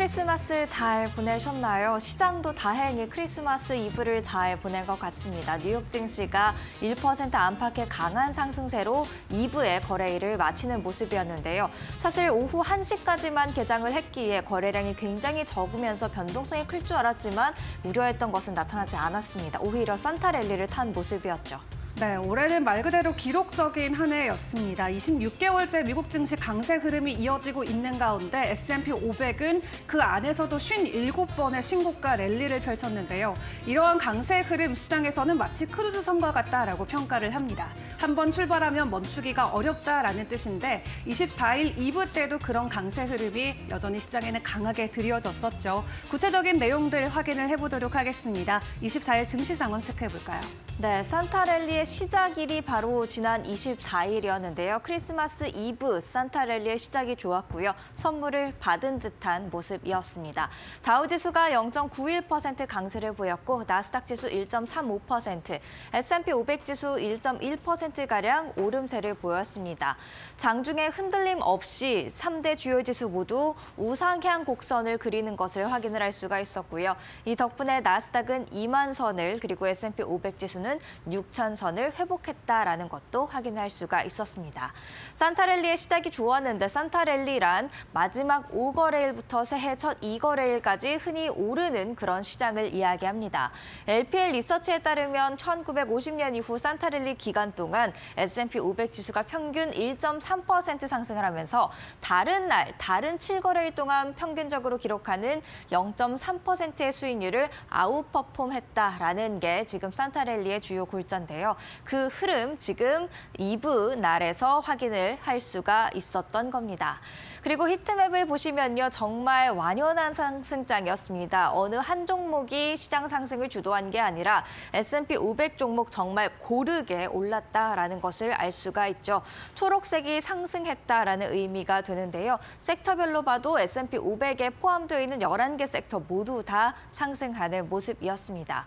크리스마스 잘 보내셨나요? 시장도 다행히 크리스마스 이브를 잘 보낸 것 같습니다. 뉴욕 증시가 1% 안팎의 강한 상승세로 2부의 거래일을 마치는 모습이었는데요. 사실 오후 1시까지만 개장을 했기에 거래량이 굉장히 적으면서 변동성이 클 줄 알았지만 우려했던 것은 나타나지 않았습니다. 오히려 산타 랠리를 탄 모습이었죠. 네, 올해는 말 그대로 기록적인 한 해였습니다. 26개월째 미국 증시 강세 흐름이 이어지고 있는 가운데 S&P 500은 그 안에서도 57번의 신고가 랠리를 펼쳤는데요. 이러한 강세 흐름 시장에서는 마치 크루즈선과 같다라고 평가를 합니다. 한번 출발하면 멈추기가 어렵다라는 뜻인데 24일 2부 때도 그런 강세 흐름이 여전히 시장에는 강하게 드리워졌었죠. 구체적인 내용들 확인을 해보도록 하겠습니다. 24일 증시 상황 체크해볼까요? 네, 산타 랠리의 시작일이 바로 지난 24일이었는데요. 크리스마스 이브 산타 랠리의 시작이 좋았고요. 선물을 받은 듯한 모습이었습니다. 다우지수가 0.91% 강세를 보였고 나스닥 지수 1.35%, S&P 500 지수 1.1%가량 오름세를 보였습니다. 장중에 흔들림 없이 3대 주요 지수 모두 우상향 곡선을 그리는 것을 확인을 할 수가 있었고요. 이 덕분에 나스닥은 2만 선을 그리고 S&P 500 지수는 6천 선을 회복했다라는 것도 확인할 수가 있었습니다. 산타 랠리의 시작이 좋았는데 산타 랠리란 마지막 5거래일부터 새해 첫 2거래일까지 흔히 오르는 그런 시장을 이야기합니다. LPL 리서치에 따르면 1950년 이후 산타 랠리 기간 동안 S&P 500 지수가 평균 1.3% 상승을 하면서 다른 날, 다른 7거래일 동안 평균적으로 기록하는 0.3%의 수익률을 아웃퍼폼했다라는 게 지금 산타 랠리의 주요 골자인데요. 그 흐름 지금 2부 날에서 확인을 할 수가 있었던 겁니다. 그리고 히트맵을 보시면요. 정말 완연한 상승장이었습니다. 어느 한 종목이 시장 상승을 주도한 게 아니라 S&P 500 종목 정말 고르게 올랐다라는 것을 알 수가 있죠. 초록색이 상승했다라는 의미가 되는데요. 섹터별로 봐도 S&P 500에 포함되어 있는 11개 섹터 모두 다 상승하는 모습이었습니다.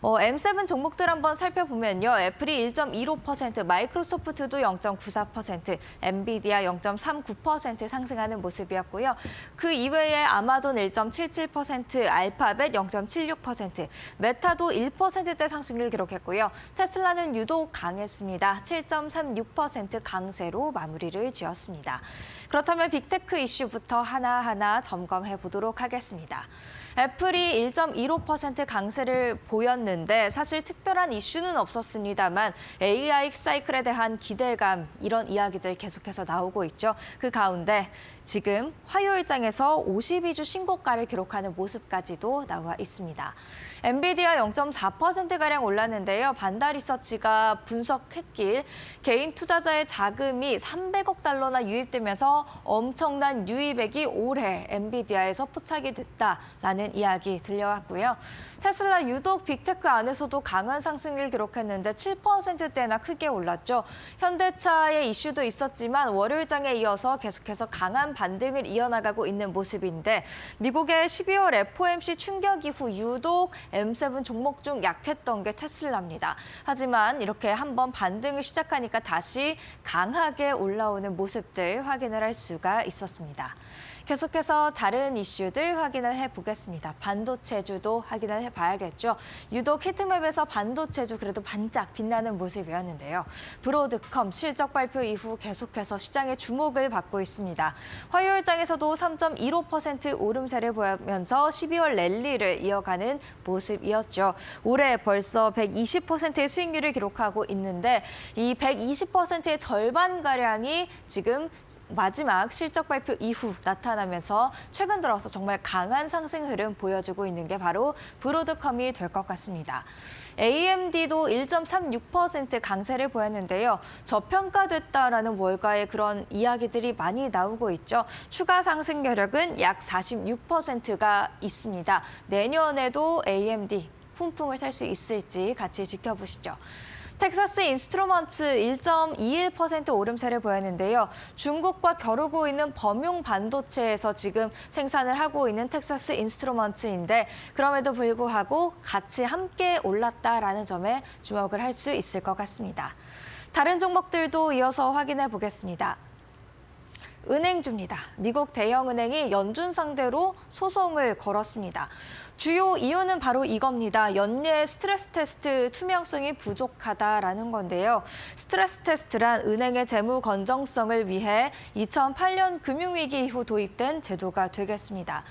M7 종목들 한번 살펴보면요. 애플이 1.25%, 마이크로소프트도 0.94%, 엔비디아 0.39% 상승하는 모습이었고요. 그 이외에 아마존 1.77%, 알파벳 0.76%, 메타도 1%대 상승률 기록했고요. 테슬라는 유독 강했습니다. 7.36% 강세로 마무리를 지었습니다. 그렇다면 빅테크 이슈부터 하나하나 점검해 보도록 하겠습니다. 애플이 1.15% 강세를 보였는데 사실 특별한 이슈는 없었습니다만 AI 사이클에 대한 기대감 이런 이야기들 계속해서 나오고 있죠. 그 가운데 지금 화요일장에서 52주 신고가를 기록하는 모습까지도 나와 있습니다. 엔비디아 0.4%가량 올랐는데요. 반다리서치가 분석했길 개인 투자자의 자금이 300억 달러나 유입되면서 엄청난 유입액이 올해 엔비디아에서 포착이 됐다라는 이야기 들려왔고요. 테슬라 유독 빅테크 안에서도 강한 상승률 기록했는데 7%대나 크게 올랐죠. 현대차의 이슈도 있었지만 월요일장에 이어서 계속해서 강한 반등을 이어나가고 있는 모습인데 미국의 12월 FOMC 충격 이후 유독 M7 종목 중 약했던 게 테슬라입니다. 하지만 이렇게 한번 반등을 시작하니까 다시 강하게 올라오는 모습들 확인을 할 수가 있었습니다. 계속해서 다른 이슈들 확인을 해보겠습니다. 반도체주도 확인을 해봐야겠죠. 유독 히트맵에서 반도체주 그래도 반짝 빛나는 모습이었는데요. 브로드컴 실적 발표 이후 계속해서 시장의 주목을 받고 있습니다. 화요일장에서도 3.15% 오름세를 보이면서 12월 랠리를 이어가는 모습이었죠. 올해 벌써 120%의 수익률을 기록하고 있는데 이 120%의 절반가량이 지금 마지막 실적 발표 이후 나타나면서 최근 들어서 정말 강한 상승 흐름 보여주고 있는 게 바로 브로드컴이 될 것 같습니다. AMD도 1.36% 강세를 보였는데요. 저평가됐다라는 월가의 그런 이야기들이 많이 나오고 있죠. 추가 상승 여력은 약 46%가 있습니다. 내년에도 AMD 훈풍을 탈 수 있을지 같이 지켜보시죠. 텍사스 인스트루먼트 1.21% 오름세를 보였는데요. 중국과 겨루고 있는 범용 반도체에서 지금 생산을 하고 있는 텍사스 인스트루먼트인데 그럼에도 불구하고 같이 함께 올랐다라는 점에 주목을 할 수 있을 것 같습니다. 다른 종목들도 이어서 확인해 보겠습니다. 은행주입니다. 미국 대형은행이 연준 상대로 소송을 걸었습니다. 주요 이유는 바로 이겁니다. 연내 스트레스 테스트 투명성이 부족하다라는 건데요. 스트레스 테스트란 은행의 재무 건정성을 위해 2008년 금융위기 이후 도입된 제도가 되겠습니다.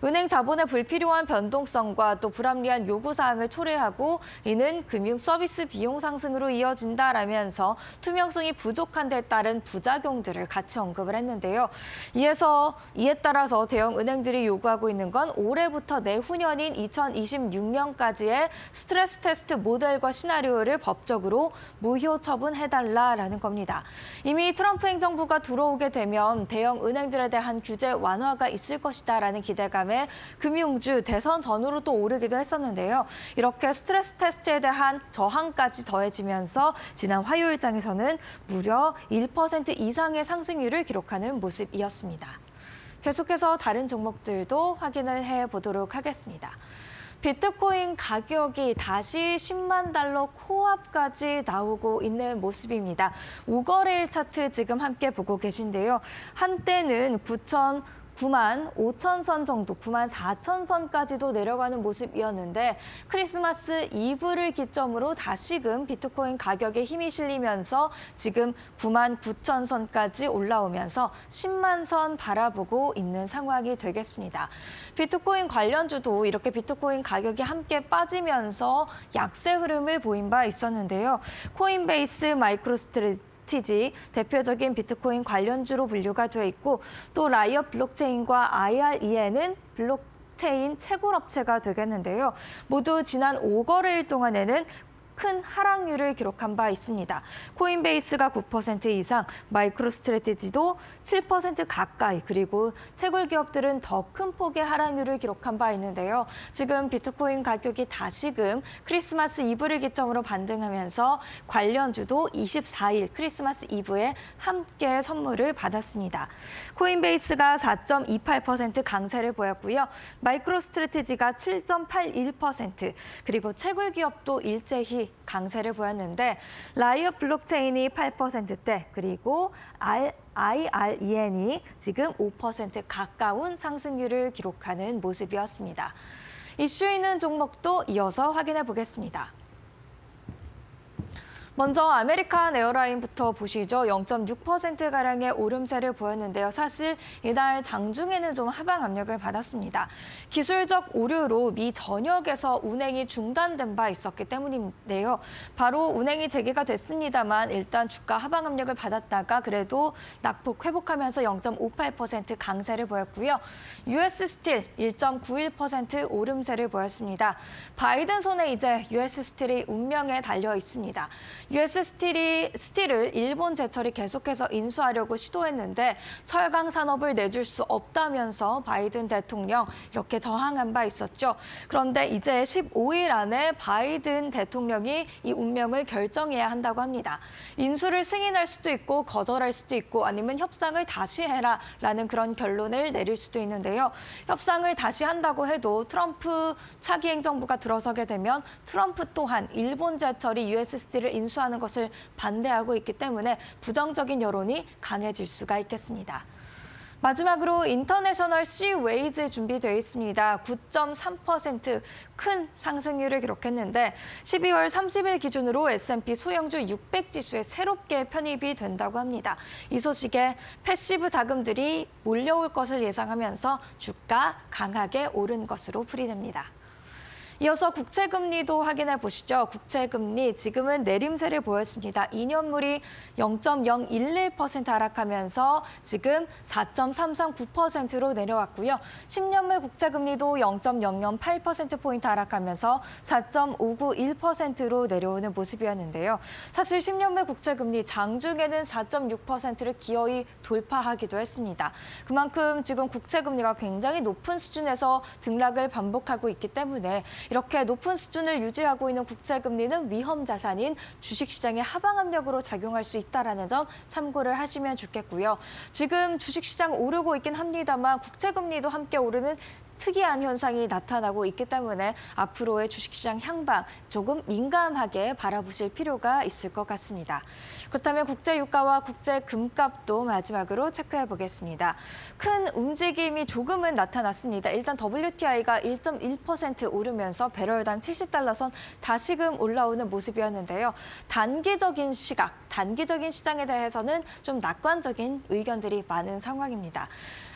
은행 자본의 불필요한 변동성과 또 불합리한 요구사항을 초래하고 이는 금융 서비스 비용 상승으로 이어진다라면서 투명성이 부족한 데 따른 부작용들을 같이 언급을 했는데요. 이에 따라서 대형 은행들이 요구하고 있는 건 올해부터 내후년인 2026년까지의 스트레스 테스트 모델과 시나리오를 법적으로 무효 처분해달라라는 겁니다. 이미 트럼프 행정부가 들어오게 되면 대형 은행들에 대한 규제 완화가 있을 것이다라는 기대감에 금융주 대선 전후로 또 오르기도 했었는데요. 이렇게 스트레스 테스트에 대한 저항까지 더해지면서 지난 화요일장에서는 무려 1% 이상의 상승률을 기록하는 모습이었습니다. 계속해서 다른 종목들도 확인을 해보도록 하겠습니다. 비트코인 가격이 다시 10만 달러 코앞까지 나오고 있는 모습입니다. 5거래일 차트 지금 함께 보고 계신데요. 한때는 9만 5천 선 정도, 9만 4천 선까지도 내려가는 모습이었는데 크리스마스 이브를 기점으로 다시금 비트코인 가격에 힘이 실리면서 지금 9만 9천 선까지 올라오면서 10만 선 바라보고 있는 상황이 되겠습니다. 비트코인 관련주도 이렇게 비트코인 가격이 함께 빠지면서 약세 흐름을 보인 바 있었는데요. 코인베이스, 마이크로스트래티지 대표적인 비트코인 관련주로 분류가 되어 있고 또 라이엇 블록체인과 IREN은 블록체인 채굴업체가 되겠는데요. 모두 지난 5거래일 동안에는 큰 하락률을 기록한 바 있습니다. 코인베이스가 9% 이상, 마이크로스트래티지도 7% 가까이, 그리고 채굴 기업들은 더 큰 폭의 하락률을 기록한 바 있는데요. 지금 비트코인 가격이 다시금 크리스마스 이브를 기점으로 반등하면서 관련주도 24일 크리스마스 이브에 함께 선물을 받았습니다. 코인베이스가 4.28% 강세를 보였고요. 마이크로스트래티지가 7.81%, 그리고 채굴 기업도 일제히 강세를 보였는데 라이엇 블록체인이 8%대, 그리고 IREN이 지금 5% 가까운 상승률을 기록하는 모습이었습니다. 이슈 있는 종목도 이어서 확인해 보겠습니다. 먼저 아메리칸 에어라인부터 보시죠. 0.6%가량의 오름세를 보였는데요. 사실 이날 장중에는 좀 하방 압력을 받았습니다. 기술적 오류로 미 전역에서 운행이 중단된 바 있었기 때문인데요. 바로 운행이 재개가 됐습니다만 일단 주가 하방 압력을 받았다가 그래도 낙폭 회복하면서 0.58% 강세를 보였고요. US 스틸 1.91% 오름세를 보였습니다. 바이든 손에 이제 US 스틸이 운명에 달려 있습니다. US 스틸을 일본 제철이 계속해서 인수하려고 시도했는데 철강 산업을 내줄 수 없다면서 바이든 대통령 이렇게 저항한 바 있었죠. 그런데 이제 15일 안에 바이든 대통령이 이 운명을 결정해야 한다고 합니다. 인수를 승인할 수도 있고 거절할 수도 있고 아니면 협상을 다시 해라라는 그런 결론을 내릴 수도 있는데요. 협상을 다시 한다고 해도 트럼프 차기 행정부가 들어서게 되면 트럼프 또한 일본 제철이 US 스틸을 인수하는 것을 반대하고 있기 때문에 부정적인 여론이 강해질 수가 있겠습니다. 마지막으로 인터내셔널 시웨이즈 준비되어 있습니다. 9.3% 큰 상승률을 기록했는데 12월 30일 기준으로 S&P 소형주 600지수에 새롭게 편입이 된다고 합니다. 이 소식에 패시브 자금들이 몰려올 것을 예상하면서 주가 강하게 오른 것으로 풀이됩니다. 이어서 국채금리도 확인해 보시죠. 국채금리 지금은 내림세를 보였습니다. 2년물이 0.011% 하락하면서 지금 4.339%로 내려왔고요. 10년물 국채금리도 0.008%포인트 하락하면서 4.591%로 내려오는 모습이었는데요. 사실 10년물 국채금리 장중에는 4.6%를 기어이 돌파하기도 했습니다. 그만큼 지금 국채금리가 굉장히 높은 수준에서 등락을 반복하고 있기 때문에 이렇게 높은 수준을 유지하고 있는 국채금리는 위험 자산인 주식시장의 하방 압력으로 작용할 수 있다는 점 참고를 하시면 좋겠고요. 지금 주식시장 오르고 있긴 합니다만 국채금리도 함께 오르는 특이한 현상이 나타나고 있기 때문에 앞으로의 주식시장 향방 조금 민감하게 바라보실 필요가 있을 것 같습니다. 그렇다면 국제 유가와 국제 금값도 마지막으로 체크해 보겠습니다. 큰 움직임이 조금은 나타났습니다. 일단 WTI가 1.1% 오르면서 배럴당 70달러 선 다시금 올라오는 모습이었는데요. 단기적인 시장에 대해서는 좀 낙관적인 의견들이 많은 상황입니다.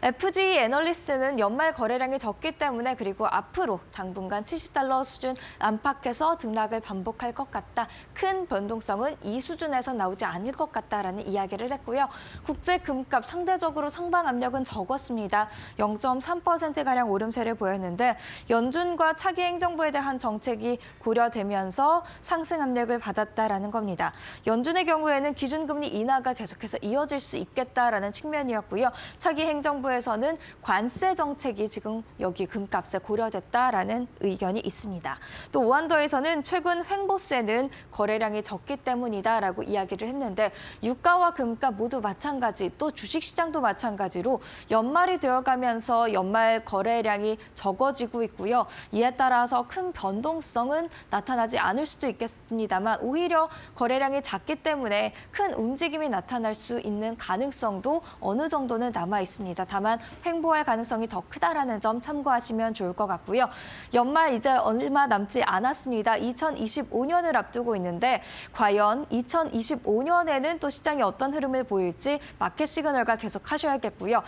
FG 애널리스트는 연말 거래량이 적기 때문에 그리고 앞으로 당분간 70달러 수준 안팎에서 등락을 반복할 것 같다. 큰 변동성은 이 수준에서 나오지 않을 것 같다라는 이야기를 했고요. 국제 금값 상대적으로 상방 압력은 적었습니다. 0.3%가량 오름세를 보였는데 연준과 차기 행정부에 대한 정책이 고려되면서 상승 압력을 받았다라는 겁니다. 연준의 경우에는 기준금리 인하가 계속해서 이어질 수 있겠다라는 측면이었고요. 차기 행정부에서는 관세 정책이 지금 여기 금값에 고려됐다라는 의견이 있습니다. 또 오한더에서는 최근 횡보세는 거래량이 적기 때문이다라고 이야기를 했는데 유가와 금값 모두 마찬가지 또 주식시장도 마찬가지로 연말이 되어가면서 연말 거래량이 적어지고 있고요. 이에 따라서 큰 변동성은 나타나지 않을 수도 있겠습니다만 오히려 거래량이 작기 때문에 큰 움직임이 나타날 수 있는 가능성도 어느 정도는 남아 있습니다. 다만 횡보할 가능성이 더 크다라는 점 참고하시면 좋을 것 같고요. 연말 이제 얼마 남지 않았습니다. 2025년을 앞두고 있는데 과연 2025년에는 또 시장이 어떤 흐름을 보일지 마켓 시그널과 계속 하셔야겠고요.